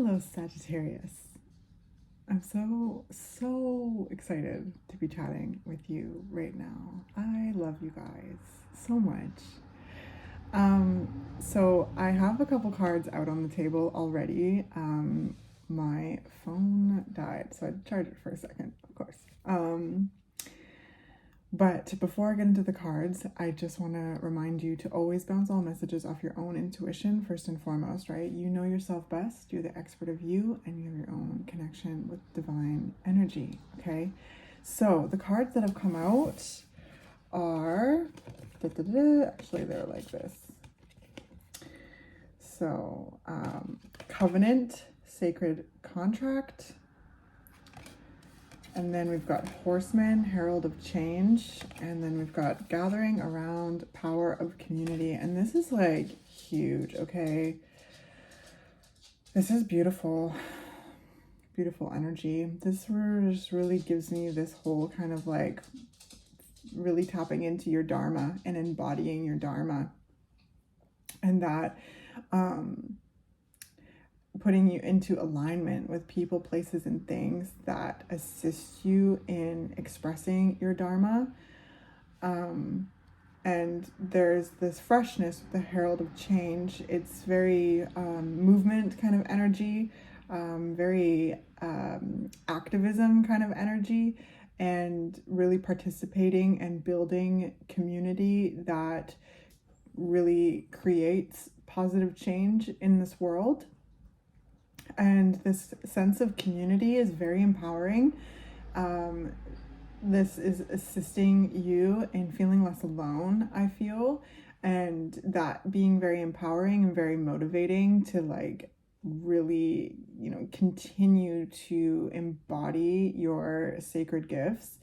Hello, Sagittarius. I'm so excited to be chatting with you right now. I love you guys so much. So I have a couple cards out on the table already. My phone died, so I had to charge it for a second, of course. But before I get into the cards, I just want to remind you to always bounce all messages off your own intuition first and foremost, right? You know yourself best, you're the expert of you, and you have your own connection with divine energy, okay? So the cards that have come out are, actually, they're like this. So, Covenant, Sacred Contract. And then we've got Horseman, Herald of Change. And then we've got Gathering Around, Power of Community. And this is like huge, okay? This is beautiful. Beautiful energy. This just really gives me this whole kind of like really tapping into your Dharma and embodying your Dharma. And that putting you into alignment with people, places, and things that assist you in expressing your Dharma. And there's this freshness with the Herald of Change. It's very movement kind of energy, very activism kind of energy, and really participating and building community that really creates positive change in this world. And this sense of community is very empowering. This is assisting you in feeling less alone, I feel, and that being very empowering and very motivating to like really, continue to embody your sacred gifts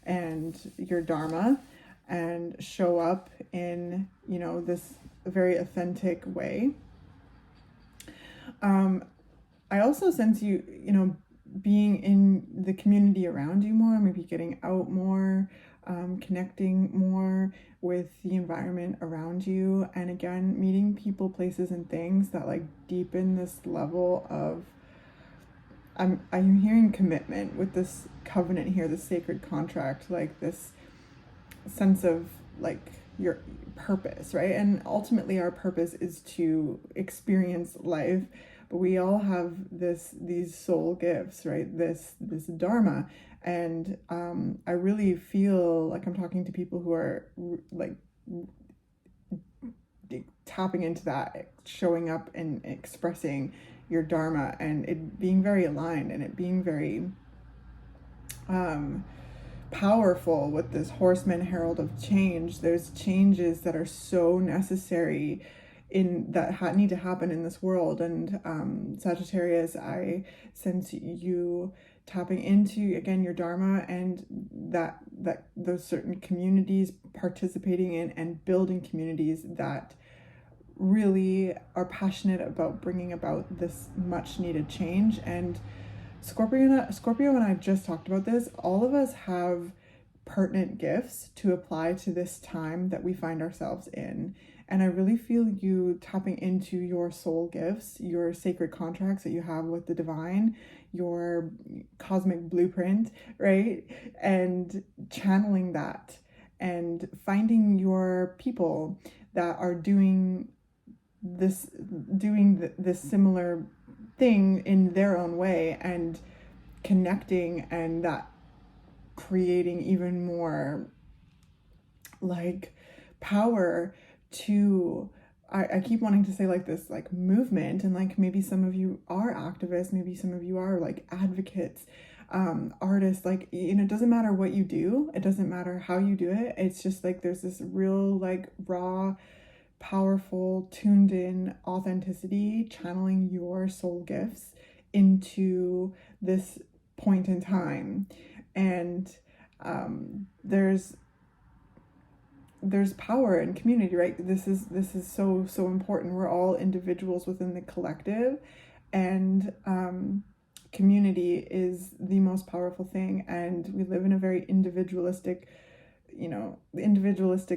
and your Dharma and show up in, this very authentic way. I also sense you, being in the community around you more, maybe getting out more, connecting more with the environment around you. And again, meeting people, places, and things that like deepen this level of, I'm hearing commitment with this covenant here, this sacred contract, like this sense of like your purpose, right? And ultimately our purpose is to experience life, but we all have these soul gifts, right? This Dharma. And I really feel like I'm talking to people who are like tapping into that, showing up and expressing your Dharma, and it being very aligned and it being very powerful with this Horseman, Herald of Change. There's changes that are so necessary that need to happen in this world. And Sagittarius, I sense you tapping into again your Dharma, and that those certain communities, participating in and building communities that really are passionate about bringing about this much needed change. And Scorpio and I just talked about this. All of us have pertinent gifts to apply to this time that we find ourselves in. And I really feel you tapping into your soul gifts, your sacred contracts that you have with the divine, your cosmic blueprint, right? And channeling that and finding your people that are doing this similar thing in their own way, and connecting, and that creating even more like power to, I keep wanting to say like this like movement, and like maybe some of you are activists, maybe some of you are like advocates, artists, like, it doesn't matter what you do, it doesn't matter how you do it, it's just like there's this real like raw, powerful, tuned in authenticity, channeling your soul gifts into this point in time. And there's power in community, right? This is so important. We're all individuals within the collective, and community is the most powerful thing. And we live in a very individualistic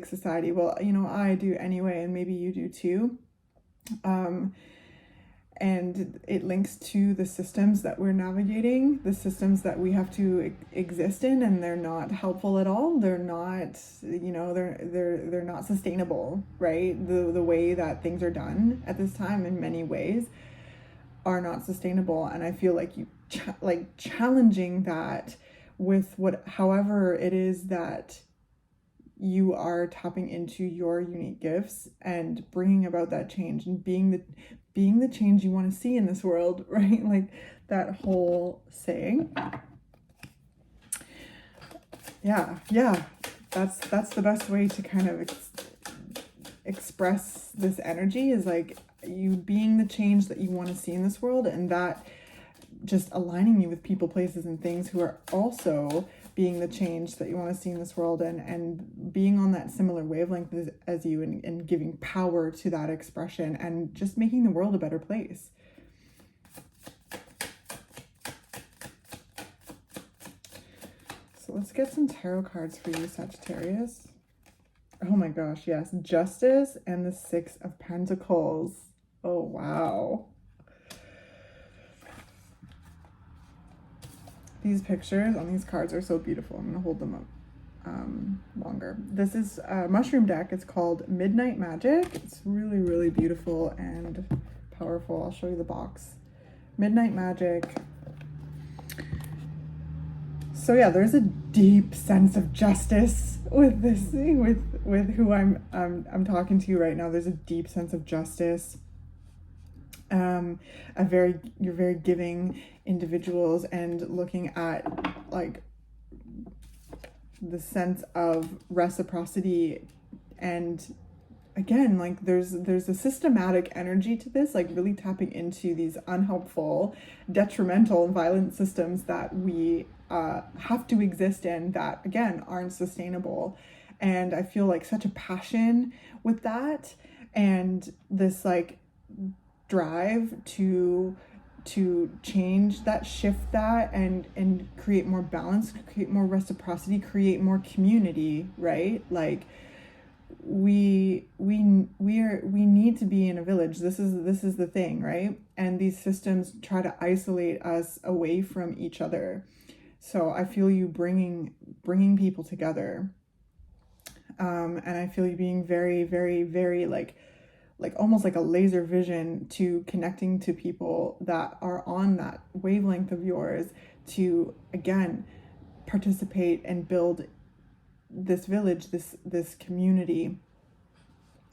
society. Well, I do anyway, and maybe you do too. and it links to the systems that we're navigating, the systems that we have to exist in, and they're not helpful at all. They're not, they're not sustainable, right? The way that things are done at this time in many ways are not sustainable, and I feel like challenging that with however it is that you are tapping into your unique gifts and bringing about that change and being the change you want to see in this world, right? Like that whole saying. Yeah, that's the best way to kind of express this energy, is like you being the change that you want to see in this world, and that just aligning you with people, places, and things who are also being the change that you want to see in this world, and being on that similar wavelength as you, and giving power to that expression, and just making the world a better place. So let's get some tarot cards for you, Sagittarius. Oh my gosh, yes. Justice and the Six of Pentacles. Oh, wow. These pictures on these cards are so beautiful. I'm going to hold them up longer. This is a mushroom deck. It's called Midnight Magic. It's really, really beautiful and powerful. I'll show you the box. Midnight Magic. So yeah, there's a deep sense of justice with this, with who I'm talking to you right now. There's a deep sense of justice. You're very giving individuals, and looking at like the sense of reciprocity, and again, like there's a systematic energy to this, like really tapping into these unhelpful, detrimental, and violent systems that we have to exist in, that again aren't sustainable. And I feel like such a passion with that, and this like drive to change that, shift that, and create more balance, create more reciprocity, create more community, right? Like we need to be in a village. This is the thing, right? And these systems try to isolate us away from each other. So I feel you bringing people together, and I feel you being very, very, very like almost like a laser vision to connecting to people that are on that wavelength of yours, to again participate and build this village, this community.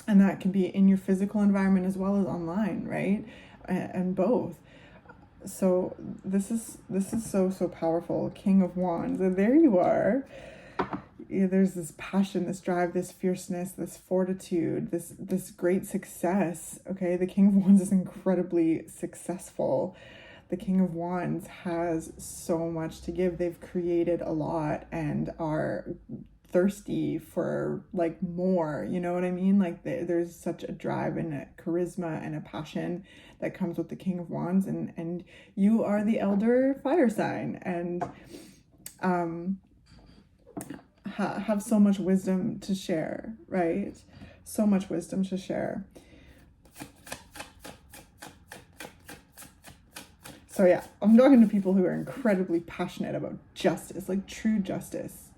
And that can be in your physical environment as well as online, right? And both. So this is so powerful. King of Wands, and there you are. There's this passion, this drive, this fierceness, this fortitude, this great success. Okay, the King of Wands is incredibly successful. The King of Wands has so much to give. They've created a lot and are thirsty for like more, you know what I mean? Like there's such a drive and a charisma and a passion that comes with the King of Wands, and you are the elder fire sign, and have so much wisdom to share, right? So much wisdom to share. So yeah, I'm talking to people who are incredibly passionate about justice, like true justice.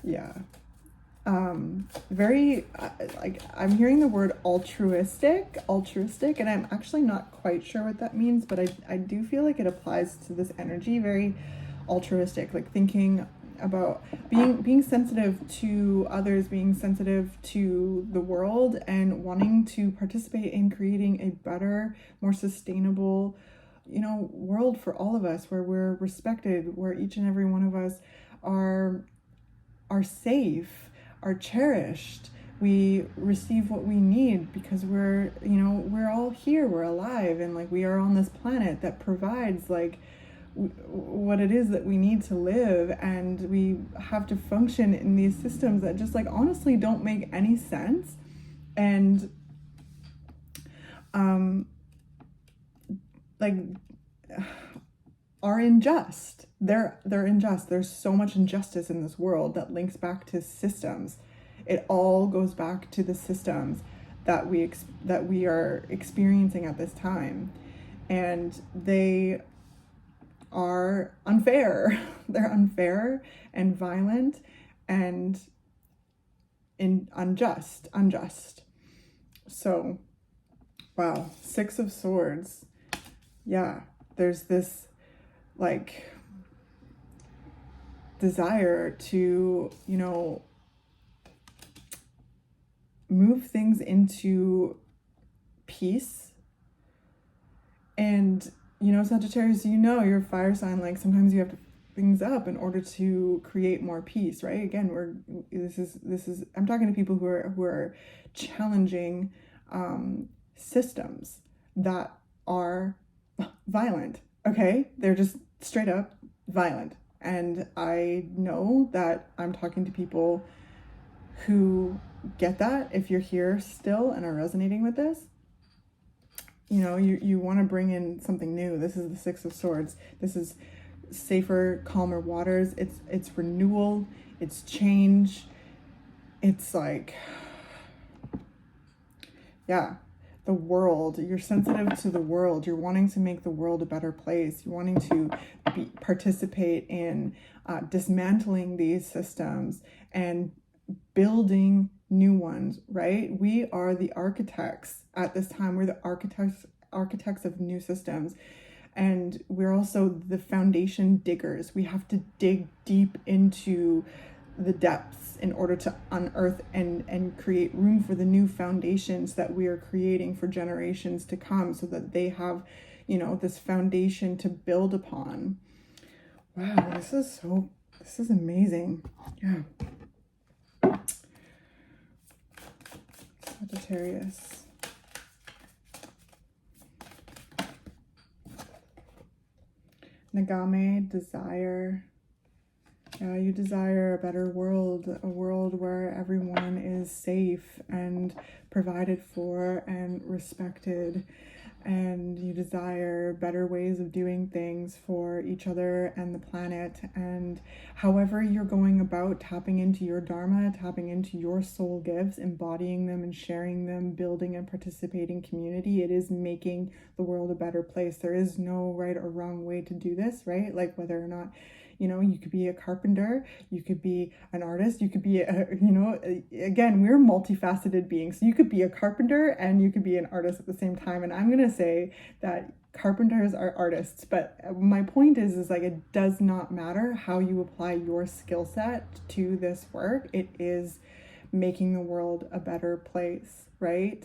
Yeah. Very like I'm hearing the word altruistic, and I'm actually not quite sure what that means, but I do feel like it applies to this energy. Very altruistic, like thinking about being sensitive to others, being sensitive to the world, and wanting to participate in creating a better, more sustainable, world for all of us, where we're respected, where each and every one of us are safe, are cherished. We receive what we need because we're all here, we're alive, and like we are on this planet that provides like what it is that we need to live, and we have to function in these systems that just like honestly don't make any sense. And like are unjust. They're unjust. There's so much injustice in this world that links back to systems. It all goes back to the systems that we are experiencing at this time, and they are unfair. They're unfair and violent and unjust. So, wow, Six of Swords. Yeah, there's this like desire to, move things into peace. And, Sagittarius, you're a fire sign. Like sometimes you have to things up in order to create more peace, right? Again, this is I'm talking to people who are challenging systems that are violent. Okay, they're just straight up violent, and I know that I'm talking to people who get that. If you're here still and are resonating with this, you want to bring in something new. This is the Six of Swords. This is safer, calmer waters. It's renewal, it's change. It's like, yeah, the world. You're sensitive to the world. You're wanting to make the world a better place. You're wanting to participate in dismantling these systems and building new ones, right? We are the architects at this time. We're the architects of new systems. And we're also the foundation diggers. We have to dig deep into the depths in order to unearth and create room for the new foundations that we are creating for generations to come, so that they have, this foundation to build upon. Wow, this is amazing. Yeah. Sagittarius. Nagame, desire. You desire a better world, a world where everyone is safe and provided for and respected. And you desire better ways of doing things for each other and the planet. And however you're going about tapping into your dharma, tapping into your soul gifts, embodying them and sharing them, building and participating community, it is making the world a better place. There is no right or wrong way to do this, right? Like whether or not, you could be a carpenter, you could be an artist, you could be, again, we're multifaceted beings. So you could be a carpenter and you could be an artist at the same time. And I'm going to say that carpenters are artists, but my point is like, it does not matter how you apply your skill set to this work. It is making the world a better place, right?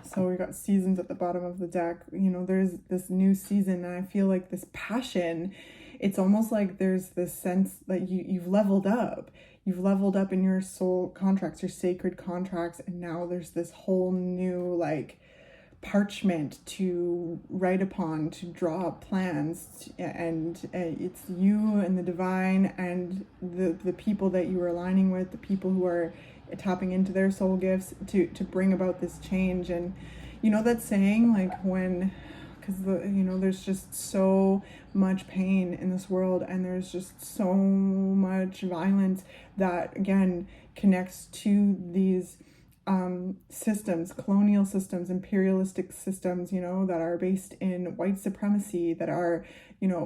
So we got seasons at the bottom of the deck. There's this new season, and I feel like this passion, it's almost like there's this sense that you've leveled up. You've leveled up in your soul contracts, your sacred contracts, and now there's this whole new like parchment to write upon, to draw plans, and it's you and the divine and the people that you are aligning with, the people who are tapping into their soul gifts to bring about this change. And that saying, like, when, because there's just so much pain in this world, and there's just so much violence that again connects to these systems, colonial systems, imperialistic systems, that are based in white supremacy, that are,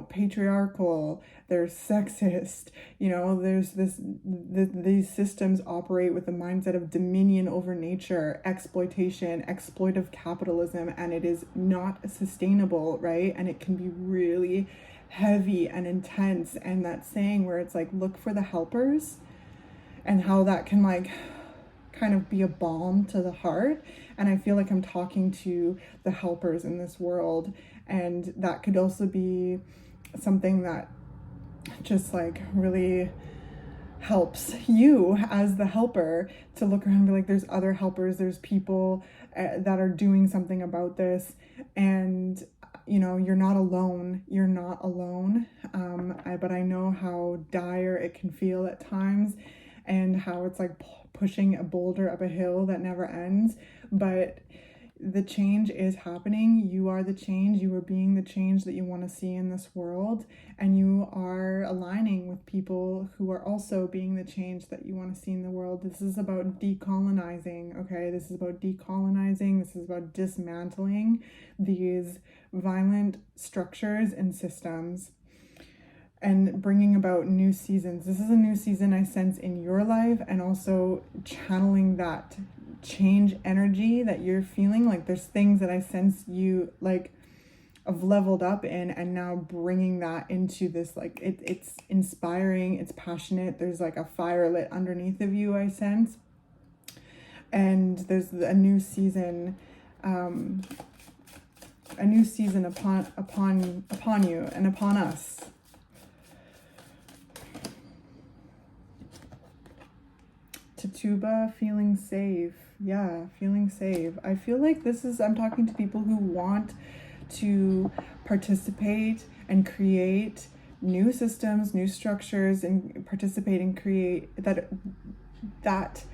patriarchal, they're sexist, there's these systems operate with the mindset of dominion over nature, exploitation, exploitive capitalism, and it is not sustainable, right? And it can be really heavy and intense. And that saying where it's like, look for the helpers, and how that can like kind of be a balm to the heart. And I feel like I'm talking to the helpers in this world, and that could also be something that just like really helps you as the helper to look around and be like, there's other helpers, there's people that are doing something about this, and you're not alone. But I know how dire it can feel at times, and how it's like pushing a boulder up a hill that never ends. But the change is happening. You are the change. You are being the change that you want to see in this world. And you are aligning with people who are also being the change that you want to see in the world. This is about decolonizing, okay? This is about decolonizing. This is about dismantling these violent structures and systems and bringing about new seasons. This is a new season I sense in your life, and also channeling that change energy that you're feeling. Like there's things that I sense you like have leveled up in, and now bringing that into this, like it's inspiring, it's passionate. There's like a fire lit underneath of you, I sense. And there's a new season, upon you and upon us. Tituba, feeling safe. Yeah, feeling safe. I feel like I'm talking to people who want to participate and create new systems, new structures, and participate and create that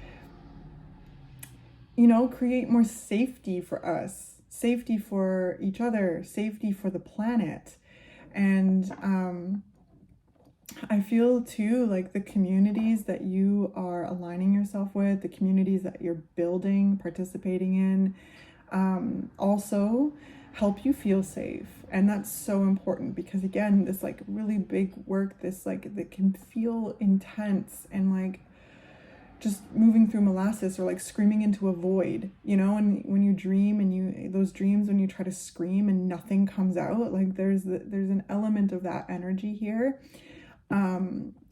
create more safety for us, safety for each other, safety for the planet. And I feel too like the communities that you are aligning yourself with, the communities that you're building, participating in, also help you feel safe. And that's so important, because again, this like really big work, this like that can feel intense and like just moving through molasses, or like screaming into a void, and when you dream and those dreams when you try to scream and nothing comes out, like there's an element of that energy here.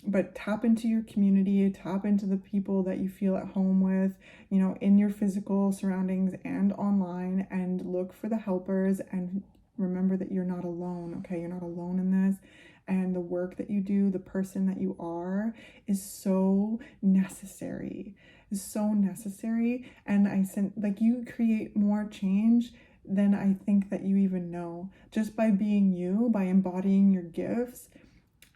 But tap into your community, tap into the people that you feel at home with, in your physical surroundings and online, and look for the helpers, and remember that you're not alone, okay? You're not alone in this. And the work that you do, the person that you are, is so necessary. And I sense like you create more change than I think that you even know, just by being you, by embodying your gifts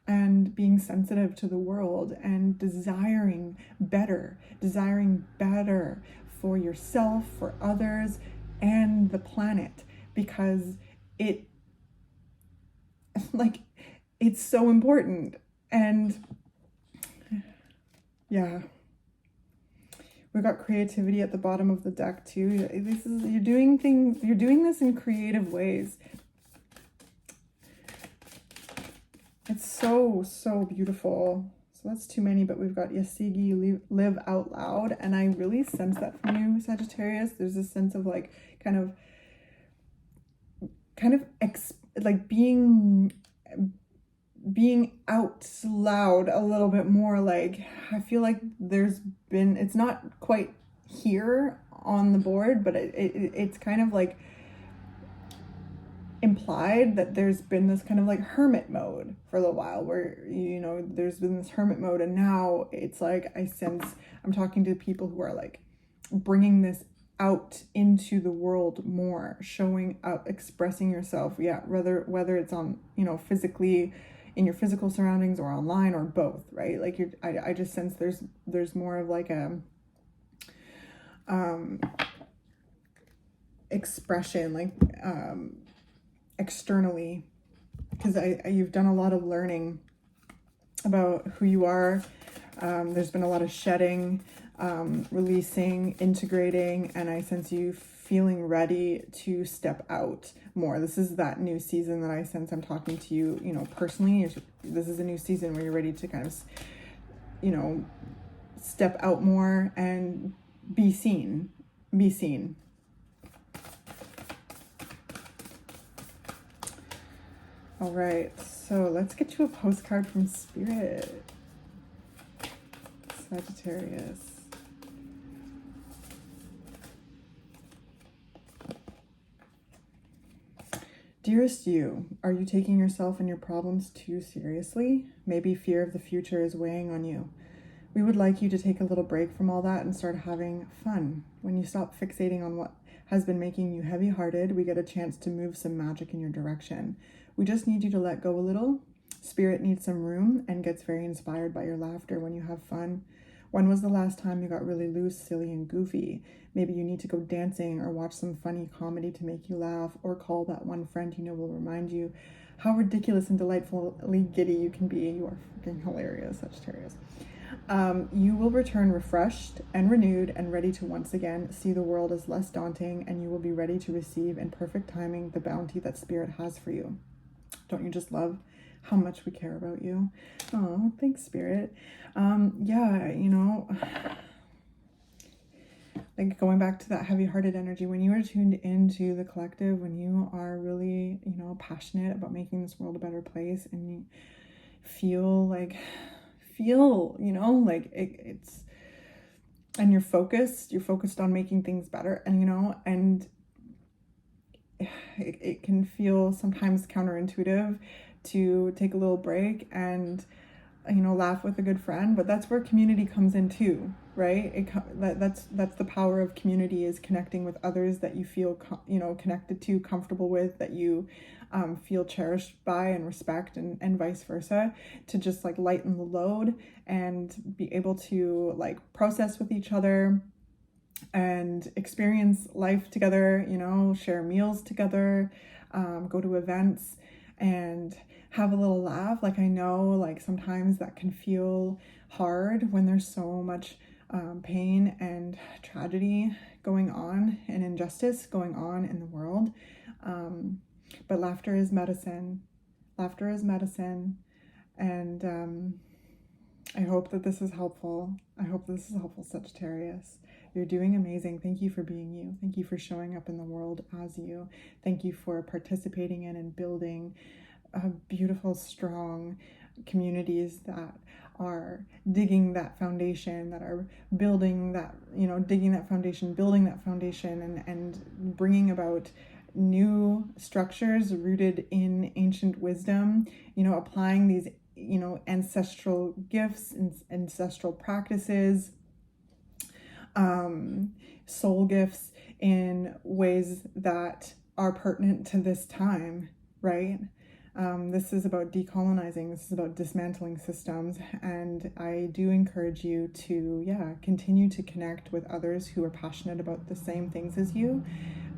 and being sensitive to the world and desiring better for yourself, for others, and the planet, because it's so important. And yeah, we got creativity at the bottom of the deck too. You're doing this in creative ways. It's so beautiful. So that's too many, but we've got Yasigi, live out loud. And I really sense that from you, Sagittarius. There's a sense of like kind of like being out loud a little bit more. Like I feel like it's not quite here on the board, but it's kind of like implied that there's been this kind of like hermit mode for a little while, where there's been this hermit mode, and now it's like I sense I'm talking to people who are like bringing this out into the world more, showing up, expressing yourself, whether it's on physically in your physical surroundings or online, or both, right? Like I just sense there's more of like a expression, like externally, because you've done a lot of learning about who you are. There's been a lot of shedding, releasing, integrating, and I sense you feeling ready to step out more. This is that new season that I sense. I'm talking to you, personally. This is a new season where you're ready to kind of, step out more and be seen. All right, so let's get you a postcard from Spirit, Sagittarius. Dearest you, are you taking yourself and your problems too seriously? Maybe fear of the future is weighing on you. We would like you to take a little break from all that and start having fun. When you stop fixating on what has been making you heavy-hearted, we get a chance to move some magic in your direction. We just need you to let go a little. Spirit needs some room and gets very inspired by your laughter when you have fun. When was the last time you got really loose, silly, and goofy? Maybe you need to go dancing or watch some funny comedy to make you laugh, or call that one friend you know will remind you how ridiculous and delightfully giddy you can be. You are freaking hilarious, Sagittarius. You will return refreshed and renewed and ready to once again see the world as less daunting, and you will be ready to receive in perfect timing the bounty that Spirit has for you. Don't you just love how much we care about you? Oh, thanks, Spirit. Yeah, you know, like going back to that heavy-hearted energy, when you are tuned into the collective, when you are really, you know, passionate about making this world a better place, and you feel, you know, like it's, and you're focused on making things better, and, you know, and it can feel sometimes counterintuitive to take a little break and, you know, laugh with a good friend, but that's where community comes in too, right? That's the power of community, is connecting with others that you feel, you know, connected to, comfortable with, that you feel cherished by and respect, and vice versa, to just like lighten the load and be able to like process with each other and experience life together, you know, share meals together, go to events and have a little laugh. Like, I know, like, sometimes that can feel hard when there's so much pain and tragedy going on and injustice going on in the world. But laughter is medicine. Laughter is medicine. And I hope that this is helpful. I hope this is helpful, Sagittarius. You're doing amazing. Thank you for being you. Thank you for showing up in the world as you. Thank you for participating in and building beautiful, strong communities that are digging that foundation, that are building that, you know, digging that foundation, building that foundation, and bringing about new structures rooted in ancient wisdom, you know, applying these, you know, ancestral gifts and ancestral practices, soul gifts, in ways that are pertinent to this time, right? This is about decolonizing. This is about dismantling systems. And I do encourage you to, yeah, continue to connect with others who are passionate about the same things as you,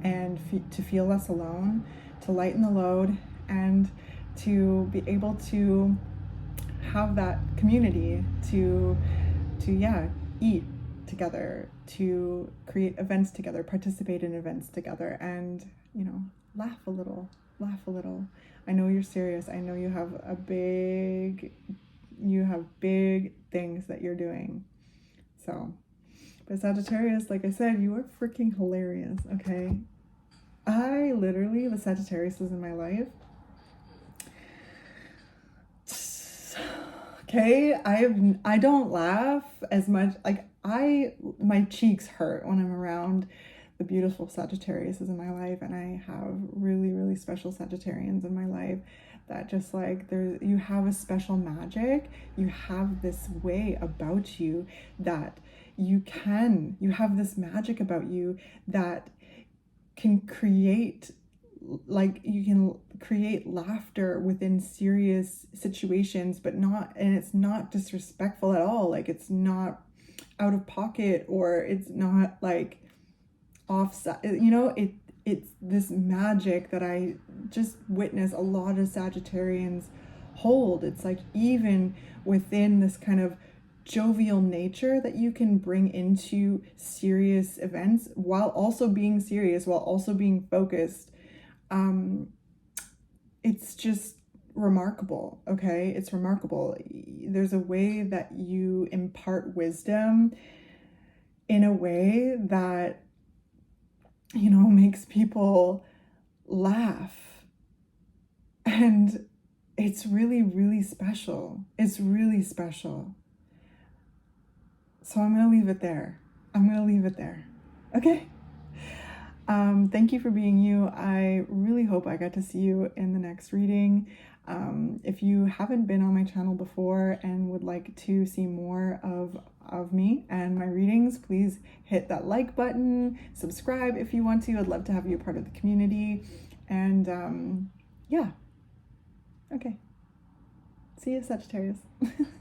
and to feel less alone, to lighten the load, and to be able to have that community to yeah, eat together, to create events together, participate in events together, and, you know, laugh a little. I know you're serious. I know you have big things that you're doing. So, but Sagittarius, like I said, you are freaking hilarious, okay? I literally, the Sagittarius is in my life. Okay, I don't laugh as much. Like, my cheeks hurt when I'm around the beautiful Sagittarius is in my life, and I have really, really special Sagittarians in my life that just like, you have a special magic. You have this way about you that you have this magic about you that can create, like, you can create laughter within serious situations, but not, and it's not disrespectful at all. Like, it's not out of pocket, or it's not like offside, you know, it's this magic that I just witness a lot of Sagittarians hold. It's like, even within this kind of jovial nature that you can bring into serious events while also being serious, while also being focused, it's just remarkable. Okay, it's remarkable. There's a way that you impart wisdom in a way that, you know, makes people laugh, and it's really, really special. It's really special. So I'm gonna leave it there. Okay. Thank you for being you. I really hope I got to see you in the next reading. If you haven't been on my channel before and would like to see more of me and my readings, please hit that like button, subscribe if you want to. I'd love to have you a part of the community. And yeah, okay. See you, Sagittarius.